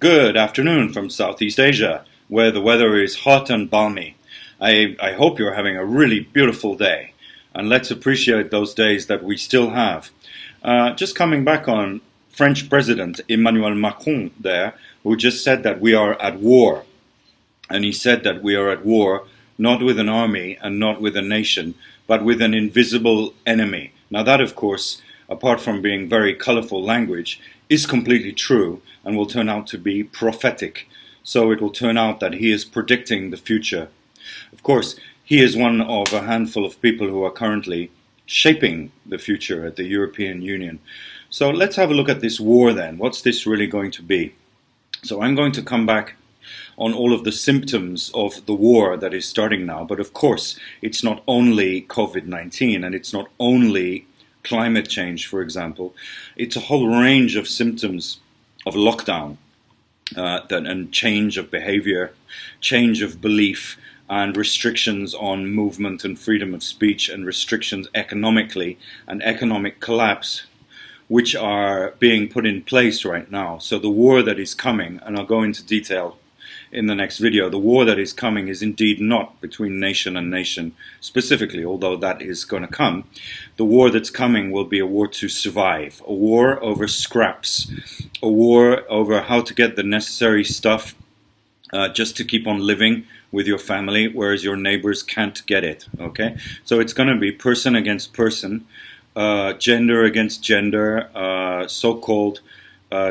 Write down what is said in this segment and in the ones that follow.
Good afternoon from Southeast Asia, where the weather is hot and balmy. I hope you're having a really beautiful day, and let's appreciate those days that we still have. Just coming back on French President Emmanuel Macron there, who just said that we are at war. And he said that we are at war not with an army and not with a nation, but with an invisible enemy. Now that, of course, apart from being very colorful language, is completely true and will turn out to be prophetic. So it will turn out that he is predicting the future. Of course, he is one of a handful of people who are currently shaping the future at the European Union. So let's have a look at this war then. What's this really going to be? So I'm going to come back on all of the symptoms of the war that is starting now. But of course, it's not only COVID-19 and it's not only climate change, for example. It's a whole range of symptoms of lockdown and change of behavior, change of belief, and restrictions on movement and freedom of speech, and restrictions economically and economic collapse, which are being put in place right now. So the war that is coming, and I'll go into detail in the next video, the war that is coming is indeed not between nation and nation specifically, although that is going to come. The war that's coming will be a war to survive, a war over scraps, a war over how to get the necessary stuff just to keep on living with your family, whereas your neighbors can't get it, okay? So it's going to be person against person, gender against gender, so-called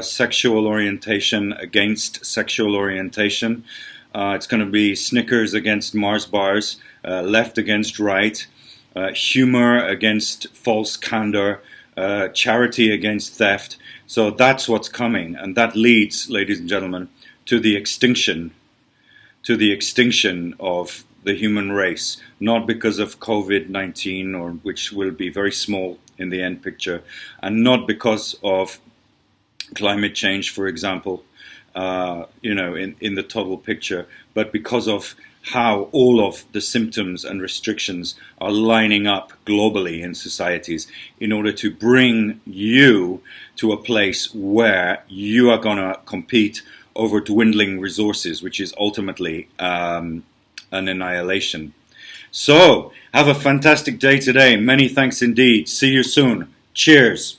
sexual orientation against sexual orientation. It's going to be Snickers against Mars bars, left against right, humor against false candor, charity against theft. So that's what's coming, and that leads, ladies and gentlemen, to the extinction of the human race, not because of COVID-19, or which will be very small in the end picture, and not because of climate change, for example, in the total picture, but because of how all of the symptoms and restrictions are lining up globally in societies in order to bring you to a place where you are going to compete over dwindling resources, which is ultimately an annihilation. So, have a fantastic day today. Many thanks indeed. See you soon. Cheers.